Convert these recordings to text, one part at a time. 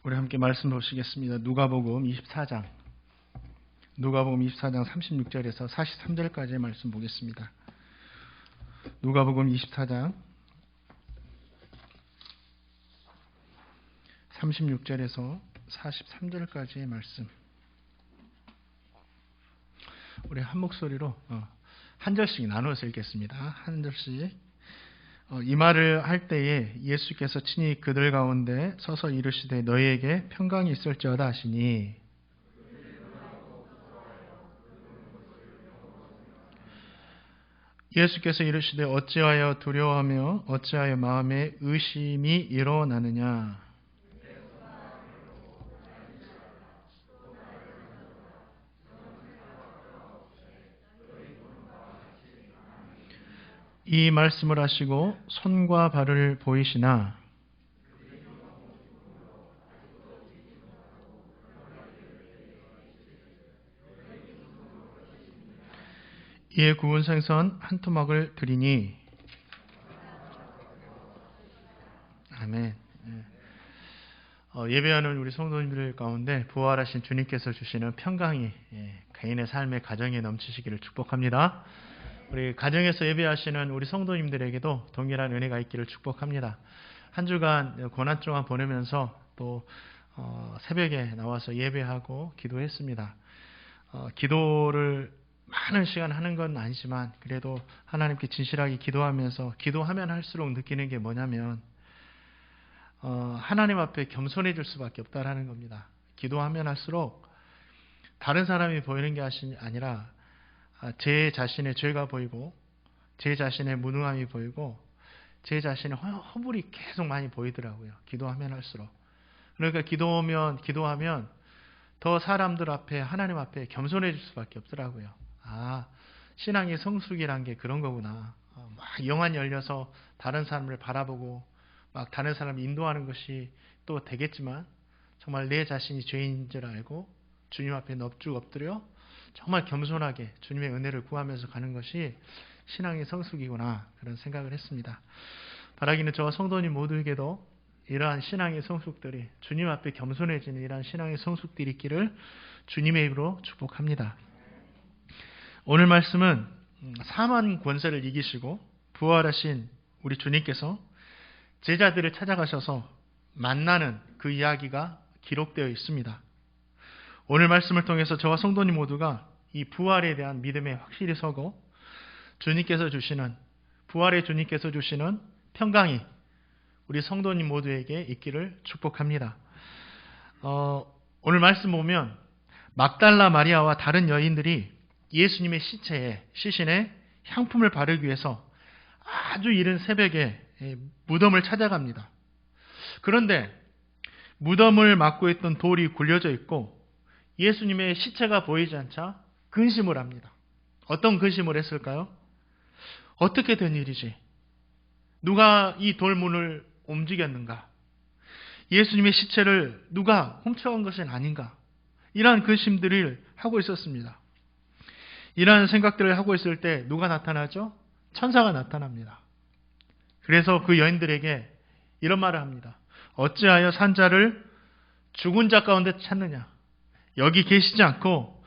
우리 함께 말씀 보시겠습니다. 누가복음 24장 36절에서 43절까지의 말씀 보겠습니다. 누가복음 24장 36절에서 43절까지의 말씀. 우리 한 목소리로 한 절씩 나누어서 읽겠습니다. 한 절씩. 이 말을 할 때에 예수께서 친히 그들 가운데 서서 이르시되 너희에게 평강이 있을지어다 하시니, 예수께서 이르시되 어찌하여 두려워하며 어찌하여 마음에 의심이 일어나느냐. 이 말씀을 하시고 손과 발을 보이시나 이에 구운 생선 한 토막을 드리니. 아멘. 예배하는 우리 성도님들 가운데 부활하신 주님께서 주시는 평강이 개인의 삶의 가정에 넘치시기를 축복합니다. 우리 가정에서 예배하시는 우리 성도님들에게도 동일한 은혜가 있기를 축복합니다. 한 주간 고난 동안 보내면서 또 새벽에 나와서 예배하고 기도했습니다. 기도를 많은 시간 하는 건 아니지만 그래도 하나님께 진실하게 기도하면서 기도하면 할수록 느끼는 게 뭐냐면 하나님 앞에 겸손해질 수밖에 없다라는 겁니다. 기도하면 할수록 다른 사람이 보이는 게 아니라 제 자신의 죄가 보이고 제 자신의 무능함이 보이고 제 자신의 허물이 계속 많이 보이더라고요. 기도하면 할수록. 그러니까 기도하면 더 사람들 앞에 하나님 앞에 겸손해질 수밖에 없더라고요. 신앙의 성숙이란 게 그런 거구나. 막 영안이 열려서 다른 사람을 바라보고 막 다른 사람을 인도하는 것이 또 되겠지만 정말 내 자신이 죄인인 줄 알고 주님 앞에 넙죽 엎드려 정말 겸손하게 주님의 은혜를 구하면서 가는 것이 신앙의 성숙이구나, 그런 생각을 했습니다. 바라기는 저와 성도님 모두에게도 이러한 신앙의 성숙들이, 주님 앞에 겸손해지는 이러한 신앙의 성숙들이 있기를 주님의 이름으로 축복합니다. 오늘 말씀은 사망 권세를 이기시고 부활하신 우리 주님께서 제자들을 찾아가셔서 만나는 그 이야기가 기록되어 있습니다. 오늘 말씀을 통해서 저와 성도님 모두가 이 부활에 대한 믿음에 확실히 서고 부활의 주님께서 주시는 평강이 우리 성도님 모두에게 있기를 축복합니다. 오늘 말씀 보면 막달라 마리아와 다른 여인들이 예수님의 시신에 향품을 바르기 위해서 아주 이른 새벽에 무덤을 찾아갑니다. 그런데 무덤을 막고 있던 돌이 굴려져 있고 예수님의 시체가 보이지 않자 근심을 합니다. 어떤 근심을 했을까요? 어떻게 된 일이지? 누가 이 돌문을 움직였는가? 예수님의 시체를 누가 훔쳐간 것은 아닌가? 이러한 근심들을 하고 있었습니다. 이러한 생각들을 하고 있을 때 누가 나타나죠? 천사가 나타납니다. 그래서 그 여인들에게 이런 말을 합니다. 어찌하여 산자를 죽은 자 가운데 찾느냐? 여기 계시지 않고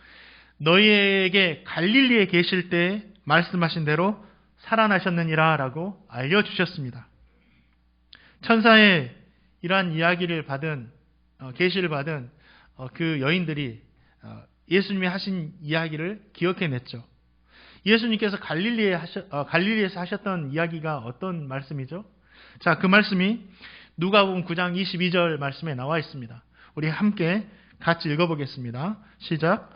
너희에게 갈릴리에 계실 때 말씀하신 대로 살아나셨느니라 라고 알려주셨습니다. 천사의 이러한 이야기를 계시를 받은 그 여인들이 예수님이 하신 이야기를 기억해냈죠. 예수님께서 갈릴리에서 하셨던 이야기가 어떤 말씀이죠? 자, 그 말씀이 누가복음 9장 22절 말씀에 나와 있습니다. 우리 함께 같이 읽어보겠습니다. 시작.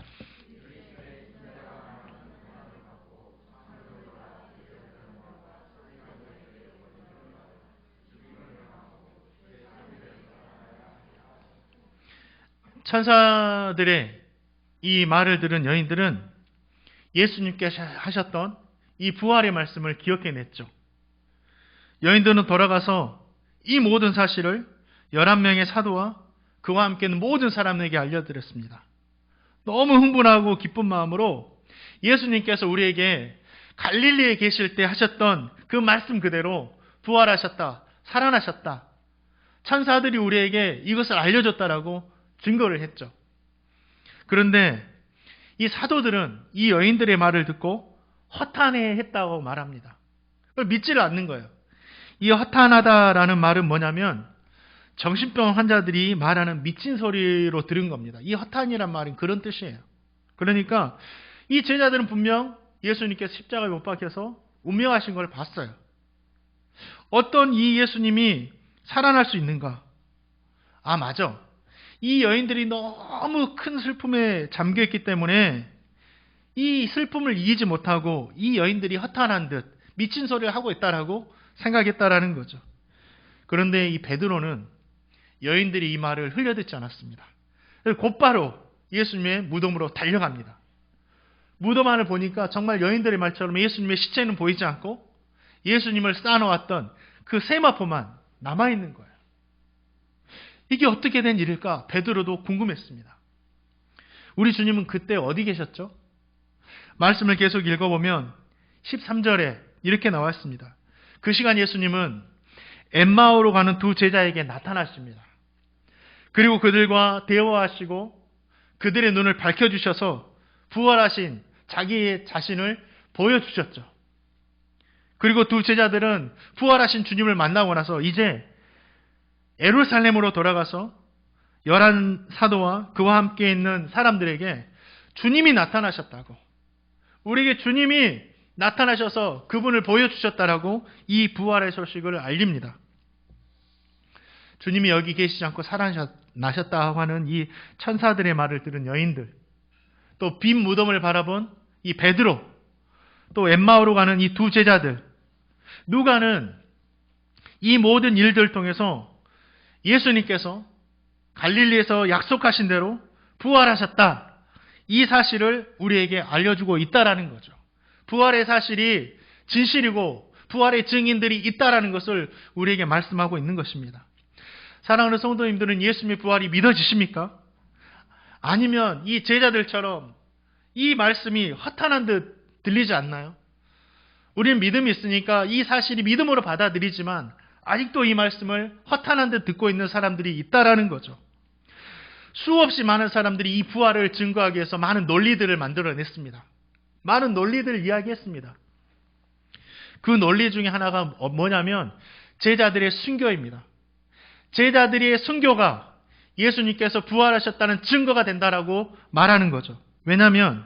천사들의 이 말을 들은 여인들은 예수님께서 하셨던 이 부활의 말씀을 기억해냈죠. 여인들은 돌아가서 이 모든 사실을 11명의 사도와 그와 함께는 모든 사람에게 알려드렸습니다. 너무 흥분하고 기쁜 마음으로 예수님께서 우리에게 갈릴리에 계실 때 하셨던 그 말씀 그대로 부활하셨다, 살아나셨다, 천사들이 우리에게 이것을 알려줬다라고 증거를 했죠. 그런데 이 사도들은 이 여인들의 말을 듣고 허탄해했다고 말합니다. 그걸 믿지를 않는 거예요. 이 허탄하다라는 말은 뭐냐면 정신병 환자들이 말하는 미친 소리로 들은 겁니다. 이 허탄이란 말은 그런 뜻이에요. 그러니까 이 제자들은 분명 예수님께서 십자가에 못 박혀서 운명하신 걸 봤어요. 어떤 이 예수님이 살아날 수 있는가? 아, 맞아. 이 여인들이 너무 큰 슬픔에 잠겨있기 때문에 이 슬픔을 이기지 못하고 이 여인들이 허탄한 듯 미친 소리를 하고 있다라고 생각했다라는 거죠. 그런데 이 베드로는 여인들이 이 말을 흘려듣지 않았습니다. 곧바로 예수님의 무덤으로 달려갑니다. 무덤 안을 보니까 정말 여인들의 말처럼 예수님의 시체는 보이지 않고 예수님을 쌓아놓았던 그 세마포만 남아있는 거예요. 이게 어떻게 된 일일까? 베드로도 궁금했습니다. 우리 주님은 그때 어디 계셨죠? 말씀을 계속 읽어보면 13절에 이렇게 나와 있습니다. 그 시간 예수님은 엠마오로 가는 두 제자에게 나타나십니다. 그리고 그들과 대화하시고 그들의 눈을 밝혀주셔서 부활하신 자기의 자신을 보여주셨죠. 그리고 두 제자들은 부활하신 주님을 만나고 나서 이제 예루살렘으로 돌아가서 11 사도와 그와 함께 있는 사람들에게 주님이 나타나셨다고, 우리에게 주님이 나타나셔서 그분을 보여주셨다라고 이 부활의 소식을 알립니다. 주님이 여기 계시지 않고 살아나셨다고 하는 이 천사들의 말을 들은 여인들, 또 빈 무덤을 바라본 이 베드로, 또 엠마오로 가는 이 두 제자들, 누가는 이 모든 일들을 통해서 예수님께서 갈릴리에서 약속하신 대로 부활하셨다, 이 사실을 우리에게 알려주고 있다라는 거죠. 부활의 사실이 진실이고 부활의 증인들이 있다라는 것을 우리에게 말씀하고 있는 것입니다. 사랑하는 성도님들은 예수님의 부활이 믿어지십니까? 아니면 이 제자들처럼 이 말씀이 허탄한 듯 들리지 않나요? 우리는 믿음이 있으니까 이 사실이 믿음으로 받아들이지만 아직도 이 말씀을 허탄한 듯 듣고 있는 사람들이 있다라는 거죠. 수없이 많은 사람들이 이 부활을 증거하기 위해서 많은 논리들을 만들어냈습니다. 많은 논리들을 이야기했습니다. 그 논리 중에 하나가 뭐냐면 제자들의 순교입니다. 제자들의 순교가 예수님께서 부활하셨다는 증거가 된다라고 말하는 거죠. 왜냐하면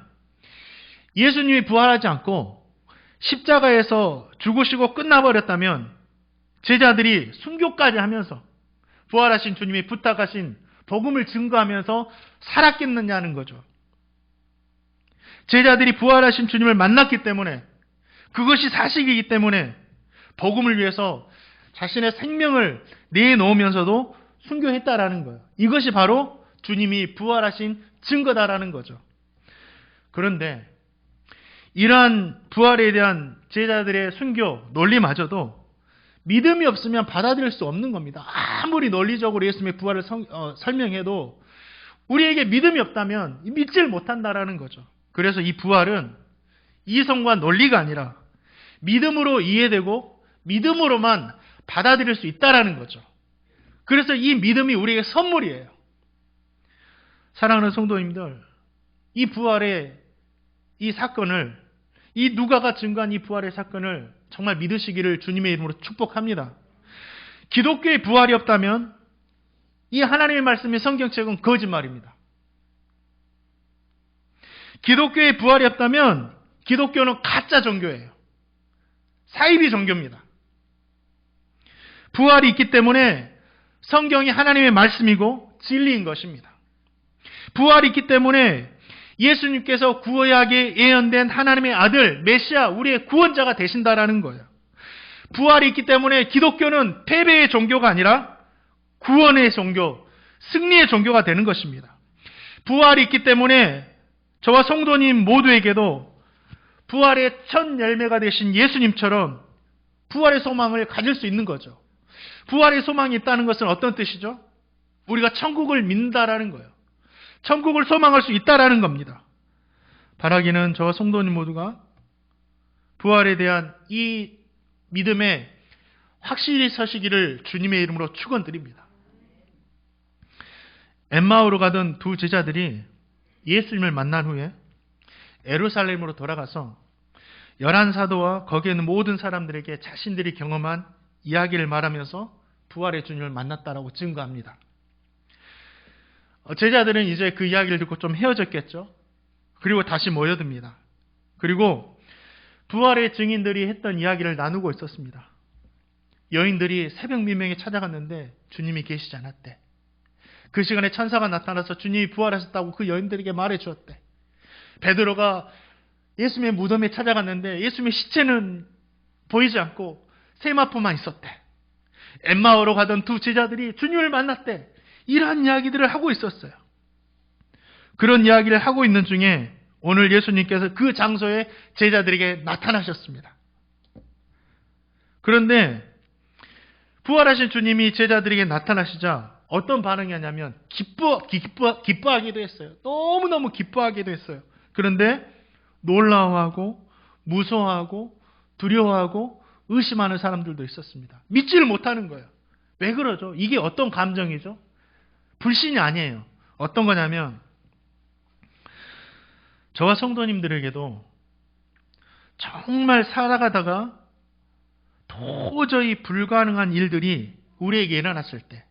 예수님이 부활하지 않고 십자가에서 죽으시고 끝나버렸다면 제자들이 순교까지 하면서 부활하신 주님이 부탁하신 복음을 증거하면서 살았겠느냐는 거죠. 제자들이 부활하신 주님을 만났기 때문에, 그것이 사실이기 때문에 복음을 위해서 자신의 생명을 내놓으면서도 순교했다라는 거예요. 이것이 바로 주님이 부활하신 증거다라는 거죠. 그런데 이러한 부활에 대한 제자들의 순교 논리마저도 믿음이 없으면 받아들일 수 없는 겁니다. 아무리 논리적으로 예수님의 부활을 설명해도 우리에게 믿음이 없다면 믿지를 못한다라는 거죠. 그래서 이 부활은 이성과 논리가 아니라 믿음으로 이해되고 믿음으로만 받아들일 수 있다라는 거죠. 그래서 이 믿음이 우리에게 선물이에요. 사랑하는 성도님들, 이 부활의 이 사건을, 이 누가가 증거한 이 부활의 사건을 정말 믿으시기를 주님의 이름으로 축복합니다. 기독교의 부활이 없다면 이 하나님의 말씀의 성경책은 거짓말입니다. 기독교의 부활이 없다면 기독교는 가짜 종교예요. 사이비 종교입니다. 부활이 있기 때문에 성경이 하나님의 말씀이고 진리인 것입니다. 부활이 있기 때문에 예수님께서 구약에 예언된 하나님의 아들, 메시아, 우리의 구원자가 되신다라는 거예요. 부활이 있기 때문에 기독교는 패배의 종교가 아니라 구원의 종교, 승리의 종교가 되는 것입니다. 부활이 있기 때문에 저와 성도님 모두에게도 부활의 첫 열매가 되신 예수님처럼 부활의 소망을 가질 수 있는 거죠. 부활의 소망이 있다는 것은 어떤 뜻이죠? 우리가 천국을 믿는다라는 거예요. 천국을 소망할 수 있다라는 겁니다. 바라기는 저와 성도님 모두가 부활에 대한 이 믿음에 확실히 서시기를 주님의 이름으로 축원드립니다. 엠마오로 가던 두 제자들이 예수님을 만난 후에 예루살렘으로 돌아가서 11사도와 거기에 있는 모든 사람들에게 자신들이 경험한 이야기를 말하면서 부활의 주님을 만났다라고 증거합니다. 제자들은 이제 그 이야기를 듣고 좀 헤어졌겠죠. 그리고 다시 모여듭니다. 그리고 부활의 증인들이 했던 이야기를 나누고 있었습니다. 여인들이 새벽 미명에 찾아갔는데 주님이 계시지 않았대. 그 시간에 천사가 나타나서 주님이 부활하셨다고 그 여인들에게 말해 주었대. 베드로가 예수님의 무덤에 찾아갔는데 예수님의 시체는 보이지 않고 세마포만 있었대. 엠마오로 가던 두 제자들이 주님을 만났대. 이러한 이야기들을 하고 있었어요. 그런 이야기를 하고 있는 중에 오늘 예수님께서 그 장소에 제자들에게 나타나셨습니다. 그런데 부활하신 주님이 제자들에게 나타나시자 어떤 반응이 하냐면 기뻐하기도 했어요. 너무너무 기뻐하기도 했어요. 그런데 놀라워하고 무서워하고 두려워하고 의심하는 사람들도 있었습니다. 믿지를 못하는 거예요. 왜 그러죠? 이게 어떤 감정이죠? 불신이 아니에요. 어떤 거냐면 저와 성도님들에게도 정말 살아가다가 도저히 불가능한 일들이 우리에게 일어났을 때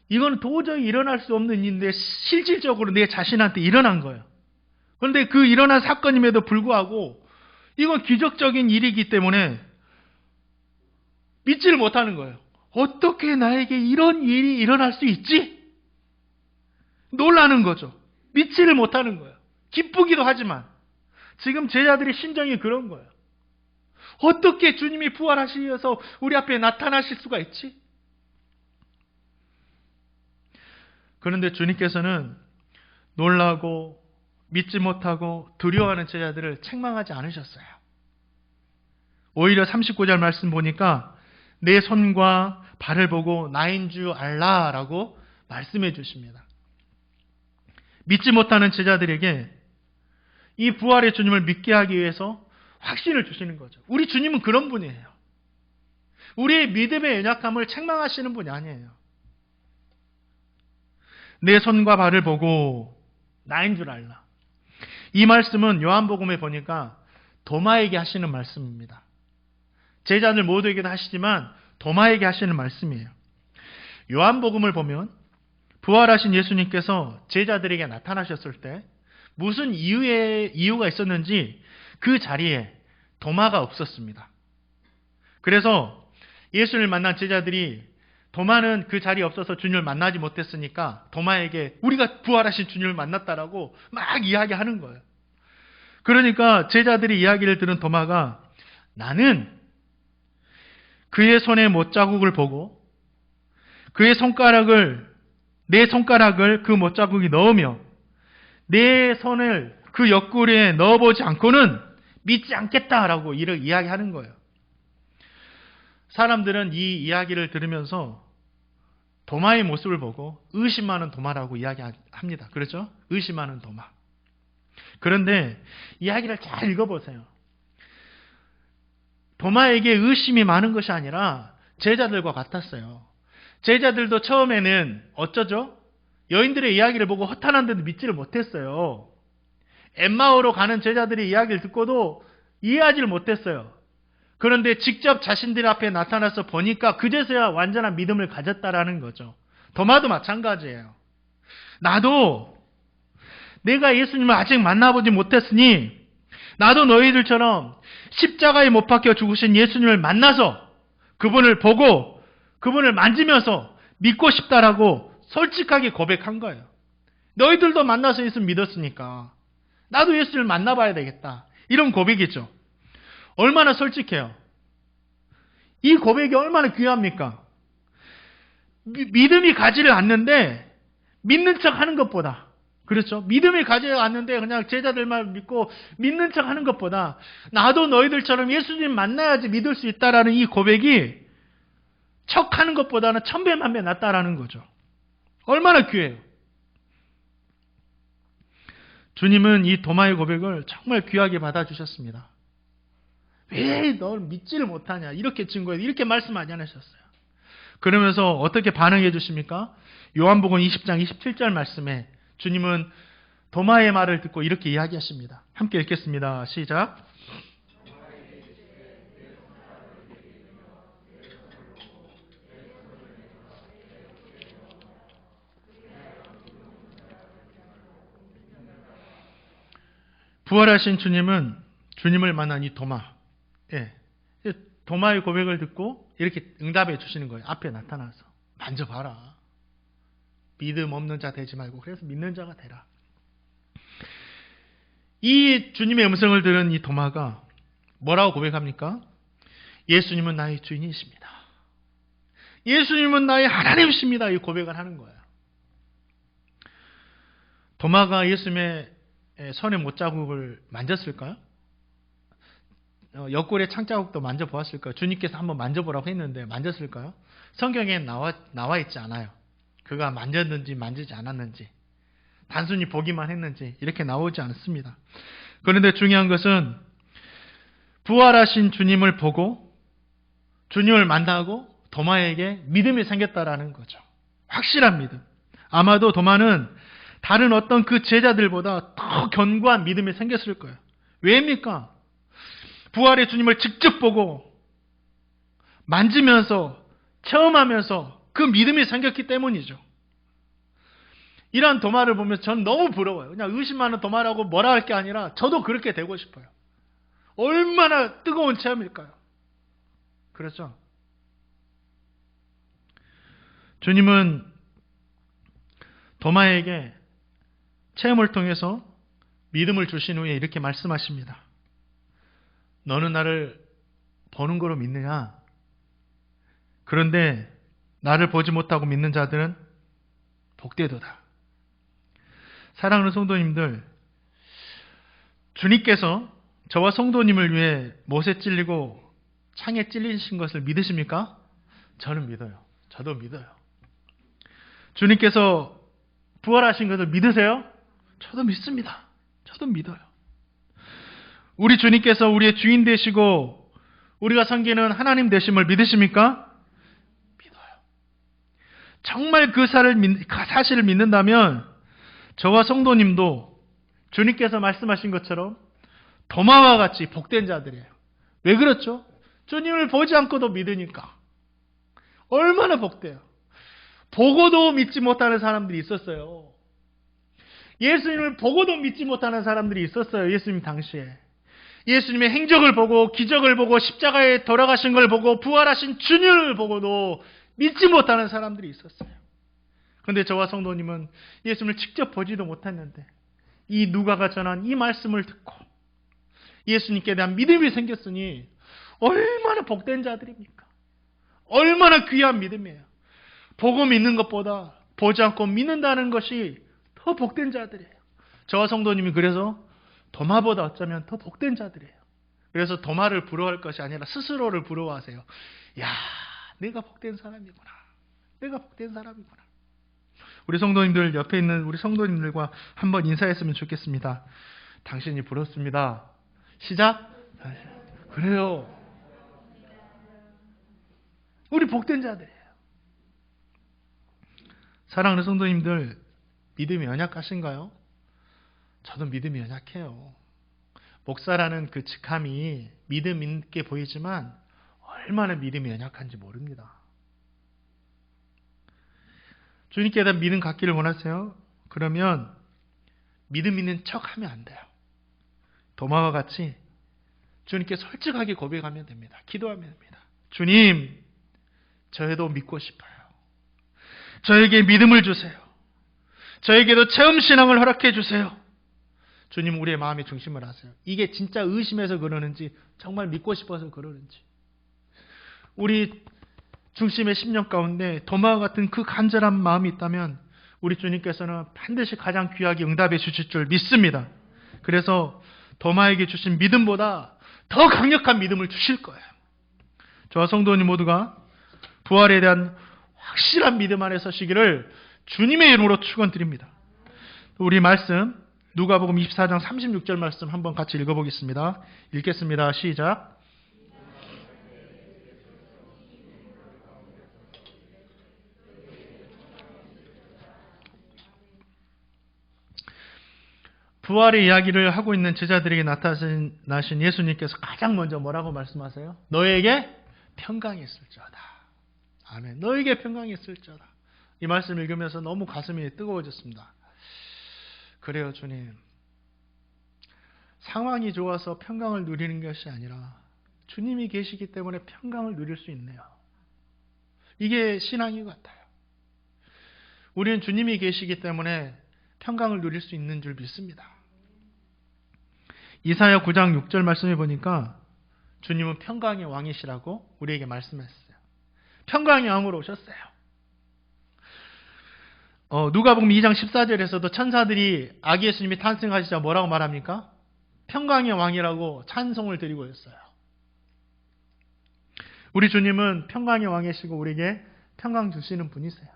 이건 도저히 일어날 수 없는 일인데 실질적으로 내 자신한테 일어난 거예요. 그런데 그 일어난 사건임에도 불구하고 이건 기적적인 일이기 때문에 믿지를 못하는 거예요. 어떻게 나에게 이런 일이 일어날 수 있지? 놀라는 거죠. 믿지를 못하는 거예요. 기쁘기도 하지만 지금 제자들의 심정이 그런 거예요. 어떻게 주님이 부활하셔서 우리 앞에 나타나실 수가 있지? 그런데 주님께서는 놀라고 믿지 못하고 두려워하는 제자들을 책망하지 않으셨어요. 오히려 39절 말씀 보니까 내 손과 발을 보고 나인 줄 알라라고 말씀해 주십니다. 믿지 못하는 제자들에게 이 부활의 주님을 믿게 하기 위해서 확신을 주시는 거죠. 우리 주님은 그런 분이에요. 우리의 믿음의 연약함을 책망하시는 분이 아니에요. 내 손과 발을 보고 나인 줄 알라. 이 말씀은 요한복음에 보니까 도마에게 하시는 말씀입니다. 제자들 모두에게도 하시지만 도마에게 하시는 말씀이에요. 요한복음을 보면 부활하신 예수님께서 제자들에게 나타나셨을 때 무슨 이유가 있었는지 그 자리에 도마가 없었습니다. 그래서 예수님을 만난 제자들이 도마는 그 자리에 없어서 주님을 만나지 못했으니까 도마에게 우리가 부활하신 주님을 만났다라고 막 이야기하는 거예요. 그러니까 제자들이 이야기를 들은 도마가 나는 그의 손에 못자국을 보고 그의 내 손가락을 그 못자국이 넣으며 내 손을 그 옆구리에 넣어보지 않고는 믿지 않겠다라고 이야기하는 거예요. 사람들은 이 이야기를 들으면서 도마의 모습을 보고 의심하는 도마라고 이야기합니다. 그렇죠? 의심하는 도마. 그런데 이야기를 잘 읽어보세요. 도마에게 의심이 많은 것이 아니라 제자들과 같았어요. 제자들도 처음에는 어쩌죠? 여인들의 이야기를 보고 허탄한데도 믿지를 못했어요. 엠마오로 가는 제자들의 이야기를 듣고도 이해하지를 못했어요. 그런데 직접 자신들 앞에 나타나서 보니까 그제서야 완전한 믿음을 가졌다라는 거죠. 도마도 마찬가지예요. 나도 내가 예수님을 아직 만나보지 못했으니 나도 너희들처럼 십자가에 못 박혀 죽으신 예수님을 만나서 그분을 보고 그분을 만지면서 믿고 싶다라고 솔직하게 고백한 거예요. 너희들도 만나서 예수 믿었으니까 나도 예수님을 만나봐야 되겠다. 이런 고백이죠. 얼마나 솔직해요. 이 고백이 얼마나 귀합니까? 믿음이 가지를 않는데 믿는 척 하는 것보다, 그렇죠? 믿음이 가지를 않는데 그냥 제자들만 믿고 믿는 척 하는 것보다 나도 너희들처럼 예수님 만나야지 믿을 수 있다라는 이 고백이 척하는 것보다는 1000배만배 낫다라는 거죠. 얼마나 귀해요. 주님은 이 도마의 고백을 정말 귀하게 받아주셨습니다. 왜 널 믿지를 못하냐? 이렇게 증거해서 이렇게 말씀 안 하셨어요. 그러면서 어떻게 반응해 주십니까? 요한복음 20장 27절 말씀에 주님은 도마의 말을 듣고 이렇게 이야기하십니다. 함께 읽겠습니다. 시작. 부활하신 주님은 주님을 만난 이 도마, 도마의 고백을 듣고 이렇게 응답해 주시는 거예요. 앞에 나타나서 만져봐라. 믿음 없는 자 되지 말고 그래서 믿는 자가 되라. 이 주님의 음성을 들은 이 도마가 뭐라고 고백합니까? 예수님은 나의 주인이십니다. 예수님은 나의 하나님이십니다. 이 고백을 하는 거예요. 도마가 예수님의 손의 못자국을 만졌을까요? 옆구리의 창자국도 만져보았을까요? 주님께서 한번 만져보라고 했는데 만졌을까요? 성경에 나와 있지 않아요. 그가 만졌는지 만지지 않았는지, 단순히 보기만 했는지 이렇게 나오지 않습니다. 그런데 중요한 것은 부활하신 주님을 보고 주님을 만나고 도마에게 믿음이 생겼다라는 거죠. 확실한 믿음. 아마도 도마는 다른 어떤 그 제자들보다 더 견고한 믿음이 생겼을 거예요. 왜입니까? 부활의 주님을 직접 보고 만지면서 체험하면서 그 믿음이 생겼기 때문이죠. 이러한 도마를 보면서 저는 너무 부러워요. 그냥 의심하는 도마라고 뭐라 할 게 아니라 저도 그렇게 되고 싶어요. 얼마나 뜨거운 체험일까요? 그렇죠? 주님은 도마에게 체험을 통해서 믿음을 주신 후에 이렇게 말씀하십니다. 너는 나를 보는 거로 믿느냐? 그런데 나를 보지 못하고 믿는 자들은 복되도다. 사랑하는 성도님들, 주님께서 저와 성도님을 위해 못에 찔리고 창에 찔리신 것을 믿으십니까? 저는 믿어요. 저도 믿어요. 주님께서 부활하신 것을 믿으세요? 저도 믿습니다. 저도 믿어요. 우리 주님께서 우리의 주인 되시고 우리가 섬기는 하나님 되심을 믿으십니까? 믿어요. 정말 그 사실을 믿는다면 저와 성도님도 주님께서 말씀하신 것처럼 도마와 같이 복된 자들이에요. 왜 그렇죠? 주님을 보지 않고도 믿으니까. 얼마나 복돼요. 보고도 믿지 못하는 사람들이 있었어요. 예수님을 보고도 믿지 못하는 사람들이 있었어요. 예수님 당시에. 예수님의 행적을 보고 기적을 보고 십자가에 돌아가신 걸 보고 부활하신 주님을 보고도 믿지 못하는 사람들이 있었어요. 그런데 저와 성도님은 예수님을 직접 보지도 못했는데 이 누가가 전한 이 말씀을 듣고 예수님께 대한 믿음이 생겼으니 얼마나 복된 자들입니까? 얼마나 귀한 믿음이에요. 보고 믿는 것보다 보지 않고 믿는다는 것이 더 복된 자들이에요. 저와 성도님이 그래서 도마보다 어쩌면 더 복된 자들이에요. 그래서 도마를 부러워할 것이 아니라 스스로를 부러워하세요. 야, 내가 복된 사람이구나. 내가 복된 사람이구나. 우리 성도님들, 옆에 있는 우리 성도님들과 한번 인사했으면 좋겠습니다. 당신이 부럽습니다. 시작. 그래요. 우리 복된 자들이에요. 사랑하는 성도님들, 믿음이 연약하신가요? 저도 믿음이 연약해요. 목사라는 그 직함이 믿음 있게 보이지만 얼마나 믿음이 연약한지 모릅니다. 주님께 대한 믿음 갖기를 원하세요? 그러면 믿음 있는 척하면 안 돼요. 도마와 같이 주님께 솔직하게 고백하면 됩니다. 기도하면 됩니다. 주님, 저에도 믿고 싶어요. 저에게 믿음을 주세요. 저에게도 체험신앙을 허락해 주세요. 주님, 우리의 마음의 중심을 아세요. 이게 진짜 의심해서 그러는지 정말 믿고 싶어서 그러는지. 우리 중심의 심령 가운데 도마와 같은 그 간절한 마음이 있다면 우리 주님께서는 반드시 가장 귀하게 응답해 주실 줄 믿습니다. 그래서 도마에게 주신 믿음보다 더 강력한 믿음을 주실 거예요. 저와 성도님 모두가 부활에 대한 확실한 믿음 안에 서시기를 주님의 이름으로 축원드립니다. 우리 말씀 누가복음 24장 36절 말씀 한번 같이 읽어보겠습니다. 읽겠습니다. 시작. 부활의 이야기를 하고 있는 제자들에게 나타나신 예수님께서 가장 먼저 뭐라고 말씀하세요? 너에게 평강이 있을지어다. 아멘. 너에게 평강이 있을지어다. 이 말씀을 읽으면서 너무 가슴이 뜨거워졌습니다. 그래요, 주님. 상황이 좋아서 평강을 누리는 것이 아니라 주님이 계시기 때문에 평강을 누릴 수 있네요. 이게 신앙인 것 같아요. 우리는 주님이 계시기 때문에 평강을 누릴 수 있는 줄 믿습니다. 이사야 9장 6절 말씀해 보니까 주님은 평강의 왕이시라고 우리에게 말씀했어요. 평강의 왕으로 오셨어요. 누가복음 2장 14절에서도 천사들이 아기 예수님이 탄생하시자 뭐라고 말합니까? 평강의 왕이라고 찬송을 드리고 있어요. 우리 주님은 평강의 왕이시고 우리에게 평강 주시는 분이세요.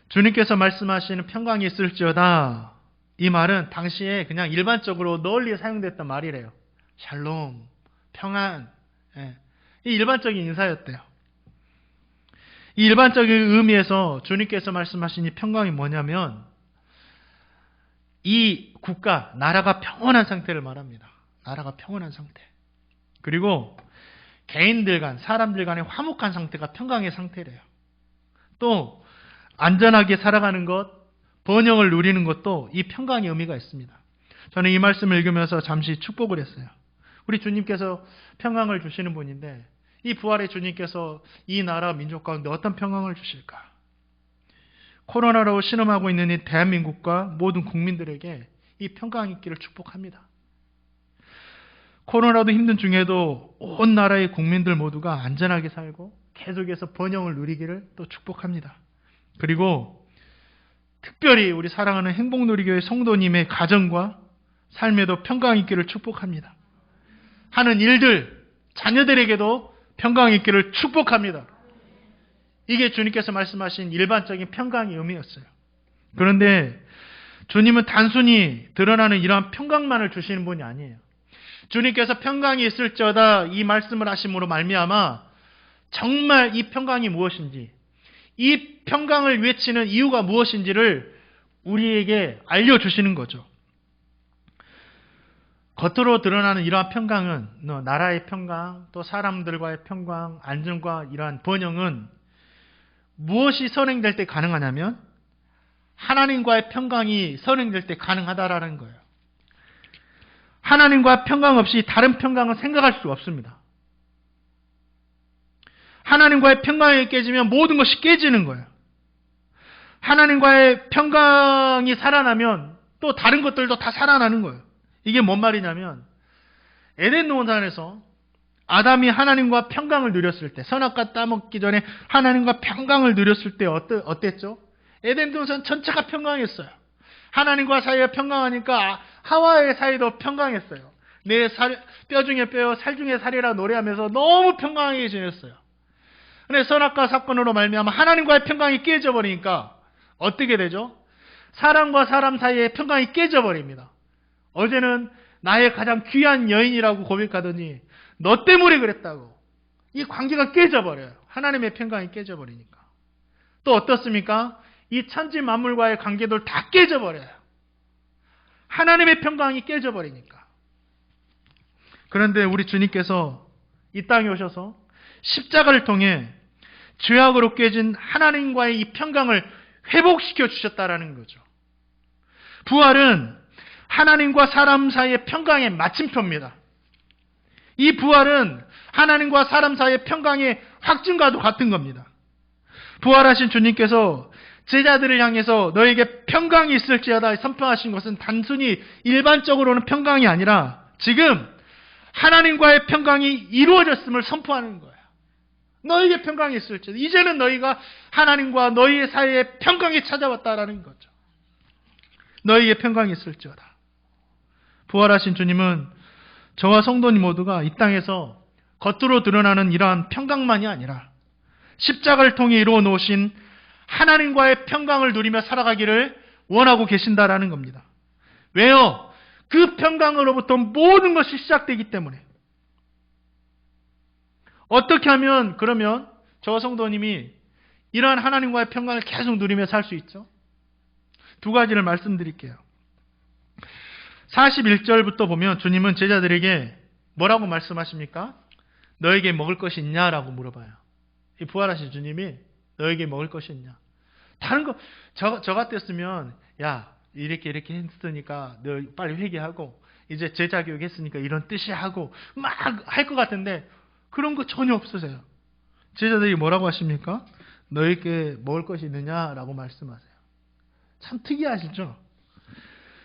주님께서 말씀하시는 평강이 있을지어다. 이 말은 당시에 그냥 일반적으로 널리 사용됐던 말이래요. 샬롬, 평안. 이 일반적인 인사였대요. 이 일반적인 의미에서 주님께서 말씀하신 이 평강이 뭐냐면 이 국가, 나라가 평온한 상태를 말합니다. 나라가 평온한 상태. 그리고 개인들 간, 사람들 간의 화목한 상태가 평강의 상태래요. 또 안전하게 살아가는 것, 번영을 누리는 것도 이 평강의 의미가 있습니다. 저는 이 말씀을 읽으면서 잠시 축복을 했어요. 우리 주님께서 평강을 주시는 분인데 이 부활의 주님께서 이 나라 민족 가운데 어떤 평강을 주실까? 코로나로 신음하고 있는 이 대한민국과 모든 국민들에게 이 평강이 있기를 축복합니다. 코로나도 힘든 중에도 온 나라의 국민들 모두가 안전하게 살고 계속해서 번영을 누리기를 또 축복합니다. 그리고 특별히 우리 사랑하는 행복누리교회 성도님의 가정과 삶에도 평강이 있기를 축복합니다. 하는 일들, 자녀들에게도 평강이 있기를 축복합니다. 이게 주님께서 말씀하신 일반적인 평강의 의미였어요. 그런데 주님은 단순히 드러나는 이러한 평강만을 주시는 분이 아니에요. 주님께서 평강이 있을지어다 이 말씀을 하심으로 말미암아 정말 이 평강이 무엇인지, 이 평강을 외치는 이유가 무엇인지를 우리에게 알려주시는 거죠. 겉으로 드러나는 이러한 평강은 나라의 평강, 또 사람들과의 평강, 안전과 이러한 번영은 무엇이 선행될 때 가능하냐면 하나님과의 평강이 선행될 때 가능하다라는 거예요. 하나님과 평강 없이 다른 평강은 생각할 수 없습니다. 하나님과의 평강이 깨지면 모든 것이 깨지는 거예요. 하나님과의 평강이 살아나면 또 다른 것들도 다 살아나는 거예요. 이게 뭔 말이냐면 에덴 동산에서 아담이 하나님과 평강을 누렸을 때, 선악과 따먹기 전에 하나님과 평강을 누렸을 때 어땠죠? 에덴 동산 전체가 평강했어요. 하나님과 사이가 평강하니까 하와의 사이도 평강했어요. 내 뼈 중에 뼈, 살 중에 살이라 노래하면서 너무 평강하게 지냈어요. 근데 선악과 사건으로 말미암아 하나님과의 평강이 깨져버리니까 어떻게 되죠? 사람과 사람 사이의 평강이 깨져버립니다. 어제는 나의 가장 귀한 여인이라고 고백하더니 너 때문에 그랬다고. 이 관계가 깨져버려요. 하나님의 평강이 깨져버리니까. 또 어떻습니까? 이 천지 만물과의 관계들 다 깨져버려요. 하나님의 평강이 깨져버리니까. 그런데 우리 주님께서 이 땅에 오셔서 십자가를 통해 죄악으로 깨진 하나님과의 이 평강을 회복시켜 주셨다라는 거죠. 부활은 하나님과 사람 사이의 평강의 마침표입니다. 이 부활은 하나님과 사람 사이의 평강의 확증과도 같은 겁니다. 부활하신 주님께서 제자들을 향해서 너에게 평강이 있을지어다 선포하신 것은 단순히 일반적으로는 평강이 아니라 지금 하나님과의 평강이 이루어졌음을 선포하는 거예요. 너에게 평강이 있을지어다. 이제는 너희가 하나님과 너희의 사이에 평강이 찾아왔다라는 거죠. 너희에게 평강이 있을지어다. 부활하신 주님은 저와 성도님 모두가 이 땅에서 겉으로 드러나는 이러한 평강만이 아니라 십자가를 통해 이루어 놓으신 하나님과의 평강을 누리며 살아가기를 원하고 계신다라는 겁니다. 왜요? 그 평강으로부터 모든 것이 시작되기 때문에. 어떻게 하면 그러면 저 성도님이 이러한 하나님과의 평강을 계속 누리며 살 수 있죠? 두 가지를 말씀드릴게요. 41절부터 보면 주님은 제자들에게 뭐라고 말씀하십니까? 너에게 먹을 것이 있냐라고 물어봐요. 이 부활하신 주님이 너에게 먹을 것이 있냐? 다른 거, 저 같았으면, 야, 이렇게 했으니까 너 빨리 회개하고, 이제 제자 교육 했으니까 이런 뜻이 하고, 막 할 것 같은데, 그런 거 전혀 없으세요. 제자들이 뭐라고 하십니까? 너에게 먹을 것이 있느냐라고 말씀하세요. 참 특이하시죠?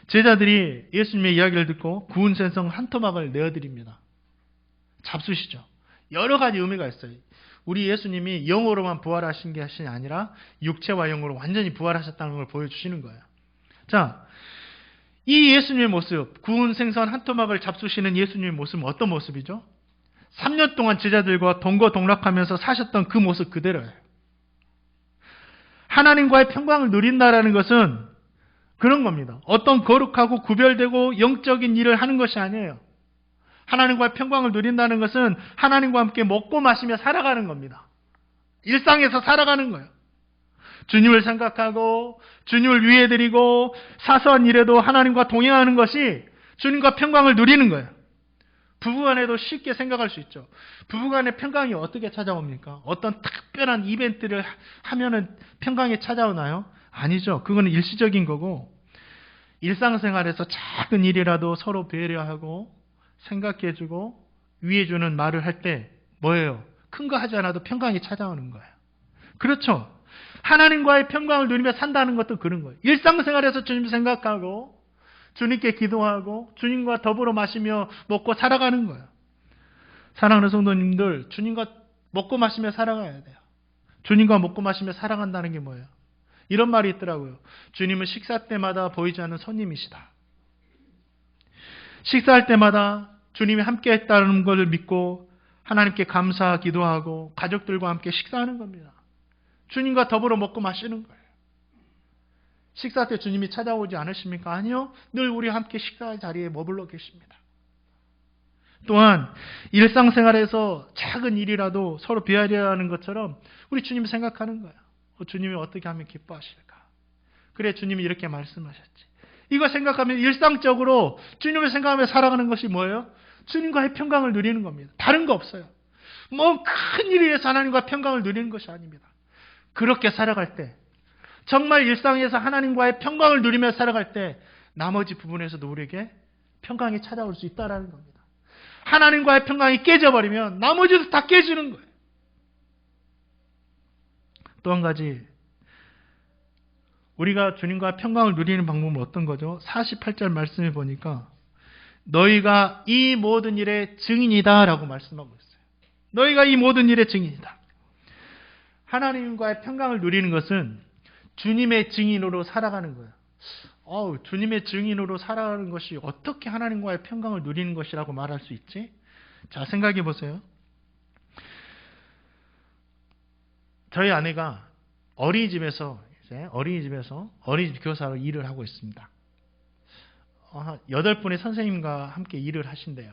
제자들이 예수님의 이야기를 듣고 구운 생선 한 토막을 내어드립니다. 잡수시죠. 여러 가지 의미가 있어요. 우리 예수님이 영으로만 부활하신 것이 아니라 육체와 영으로 완전히 부활하셨다는 걸 보여주시는 거예요. 자, 이 예수님의 모습, 구운 생선 한 토막을 잡수시는 예수님의 모습은 어떤 모습이죠? 3년 동안 제자들과 동거동락하면서 사셨던 그 모습 그대로예요. 하나님과의 평강을 누린다라는 것은 그런 겁니다. 어떤 거룩하고 구별되고 영적인 일을 하는 것이 아니에요. 하나님과의 평강을 누린다는 것은 하나님과 함께 먹고 마시며 살아가는 겁니다. 일상에서 살아가는 거예요. 주님을 생각하고 주님을 위해드리고 사소한 일에도 하나님과 동행하는 것이 주님과 평강을 누리는 거예요. 부부간에도 쉽게 생각할 수 있죠. 부부간의 평강이 어떻게 찾아옵니까? 어떤 특별한 이벤트를 하면은 평강이 찾아오나요? 아니죠. 그건 일시적인 거고 일상생활에서 작은 일이라도 서로 배려하고 생각해주고 위해주는 말을 할 때 뭐예요? 큰 거 하지 않아도 평강이 찾아오는 거예요. 그렇죠. 하나님과의 평강을 누리며 산다는 것도 그런 거예요. 일상생활에서 주님 생각하고 주님께 기도하고 주님과 더불어 마시며 먹고 살아가는 거예요. 사랑하는 성도님들, 주님과 먹고 마시며 살아가야 돼요. 주님과 먹고 마시며 살아간다는 게 뭐예요? 이런 말이 있더라고요. 주님은 식사 때마다 보이지 않는 손님이시다. 식사할 때마다 주님이 함께 했다는 것을 믿고 하나님께 감사 기도하고 가족들과 함께 식사하는 겁니다. 주님과 더불어 먹고 마시는 거예요. 식사 때 주님이 찾아오지 않으십니까? 아니요. 늘 우리와 함께 식사 자리에 머물러 계십니다. 또한 일상생활에서 작은 일이라도 서로 배려하는 것처럼 우리 주님 생각하는 거예요. 주님이 어떻게 하면 기뻐하실까? 그래 주님이 이렇게 말씀하셨지. 이거 생각하면 일상적으로 주님을 생각하며 살아가는 것이 뭐예요? 주님과의 평강을 누리는 겁니다. 다른 거 없어요. 뭐 큰 일을 위해서 하나님과 평강을 누리는 것이 아닙니다. 그렇게 살아갈 때 정말 일상에서 하나님과의 평강을 누리며 살아갈 때 나머지 부분에서도 우리에게 평강이 찾아올 수 있다는 겁니다. 하나님과의 평강이 깨져버리면 나머지도 다 깨지는 거예요. 또 한 가지 우리가 주님과 평강을 누리는 방법은 어떤 거죠? 48절 말씀에 보니까 너희가 이 모든 일의 증인이다 라고 말씀하고 있어요. 너희가 이 모든 일의 증인이다. 하나님과의 평강을 누리는 것은 주님의 증인으로 살아가는 거예요. 주님의 증인으로 살아가는 것이 어떻게 하나님과의 평강을 누리는 것이라고 말할 수 있지? 자, 생각해 보세요. 저희 아내가 어린이집에서 어린이집 교사로 일을 하고 있습니다. 8분의 선생님과 함께 일을 하신대요.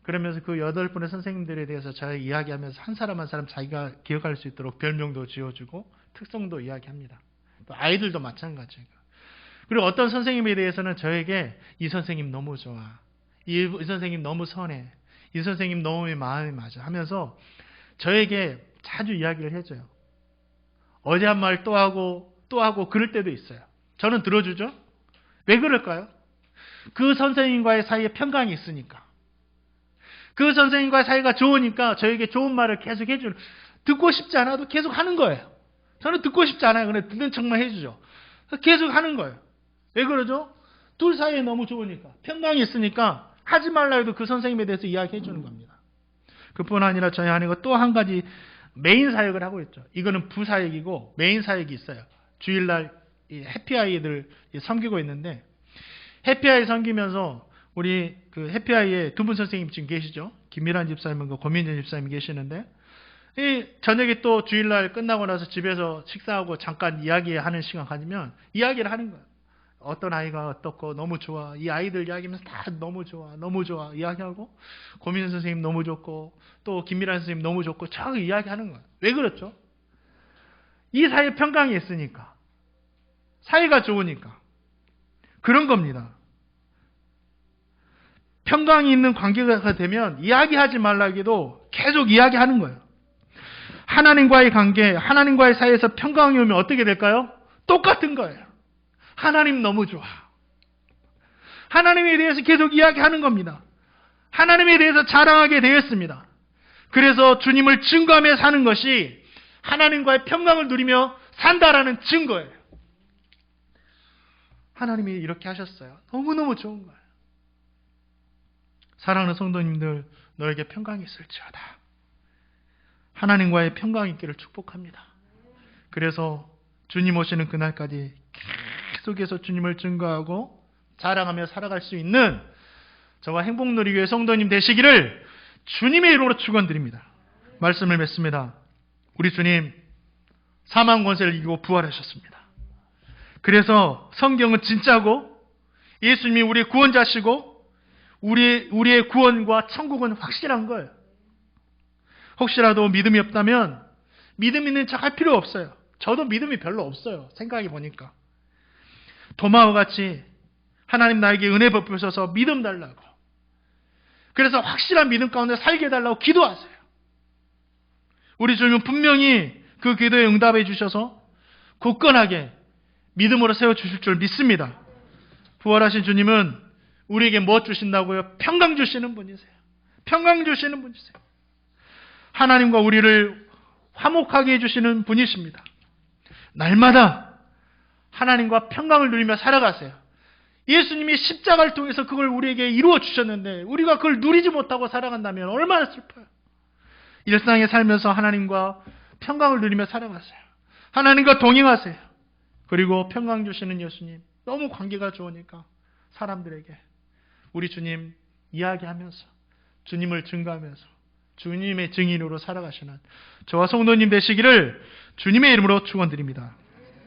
그러면서 그 8분의 선생님들에 대해서 잘 이야기하면서 한 사람 한 사람 자기가 기억할 수 있도록 별명도 지어주고 특성도 이야기합니다. 또 아이들도 마찬가지예요. 그리고 어떤 선생님에 대해서는 저에게 이 선생님 너무 좋아. 이 선생님 너무 선해. 이 선생님 너무 마음이 맞아 하면서 저에게 자주 이야기를 해줘요. 어제 한 말 또 하고 그럴 때도 있어요. 저는 들어주죠. 왜 그럴까요? 그 선생님과의 사이에 평강이 있으니까. 그 선생님과의 사이가 좋으니까 저에게 좋은 말을 계속 해주는. 듣고 싶지 않아도 계속 하는 거예요. 저는 듣고 싶지 않아요. 근데 듣는 척만 해주죠. 계속 하는 거예요. 왜 그러죠? 둘 사이에 너무 좋으니까. 평강이 있으니까 하지 말라 해도 그 선생님에 대해서 이야기해 주는 겁니다. 그뿐 아니라 저희 아내가 또 한 가지 메인 사역을 하고 있죠. 이거는 부사역이고 메인 사역이 있어요. 주일날 해피아이들 섬기고 있는데 해피아이 섬기면서 우리 그 해피아이의 두 분 선생님 지금 계시죠. 김미란 집사님과 고민정 집사님이 계시는데 이 저녁에 또 주일날 끝나고 나서 집에서 식사하고 잠깐 이야기하는 시간 가지면 이야기를 하는 거예요. 어떤 아이가 어떻고 너무 좋아. 이 아이들 이야기하면서 다 너무 좋아 이야기하고 고민정 선생님 너무 좋고 또 김미란 선생님 너무 좋고 쫙 이야기하는 거예요. 왜 그렇죠? 이 사이에 평강이 있으니까. 사이가 좋으니까. 그런 겁니다. 평강이 있는 관계가 되면 이야기하지 말라기도 계속 이야기하는 거예요. 하나님과의 관계, 하나님과의 사이에서 평강이 오면 어떻게 될까요? 똑같은 거예요. 하나님 너무 좋아. 하나님에 대해서 계속 이야기하는 겁니다. 하나님에 대해서 자랑하게 되었습니다. 그래서 주님을 증거하며 사는 것이 하나님과의 평강을 누리며 산다라는 증거예요. 하나님이 이렇게 하셨어요. 너무너무 좋은 거예요. 사랑하는 성도님들, 너에게 평강이 있을지어다. 하나님과의 평강이 있기를 축복합니다. 그래서 주님 오시는 그날까지 계속해서 주님을 증거하고 자랑하며 살아갈 수 있는 저와 행복누리교회 성도님 되시기를 주님의 이름으로 축원드립니다. 말씀을 맺습니다. 우리 주님 사망 권세를 이기고 부활하셨습니다. 그래서 성경은 진짜고 예수님이 우리의 구원자시고 우리의 구원과 천국은 확실한 거예요. 혹시라도 믿음이 없다면 믿음 있는 척 할 필요 없어요. 저도 믿음이 별로 없어요. 생각해 보니까. 도마와 같이 하나님 나에게 은혜 베푸셔서 믿음 달라고. 그래서 확실한 믿음 가운데 살게 해달라고 기도하세요. 우리 주님은 분명히 그 기도에 응답해 주셔서 굳건하게 믿음으로 세워주실 줄 믿습니다. 부활하신 주님은 우리에게 무엇 주신다고요? 평강 주시는 분이세요. 평강 주시는 분이세요. 하나님과 우리를 화목하게 해주시는 분이십니다. 날마다 하나님과 평강을 누리며 살아가세요. 예수님이 십자가를 통해서 그걸 우리에게 이루어 주셨는데 우리가 그걸 누리지 못하고 살아간다면 얼마나 슬퍼요. 일상에 살면서 하나님과 평강을 누리며 살아가세요. 하나님과 동행하세요. 그리고 평강 주시는 예수님, 너무 관계가 좋으니까 사람들에게 우리 주님 이야기하면서 주님을 증거하면서 주님의 증인으로 살아가시는 저와 성도님 되시기를 주님의 이름으로 축원드립니다.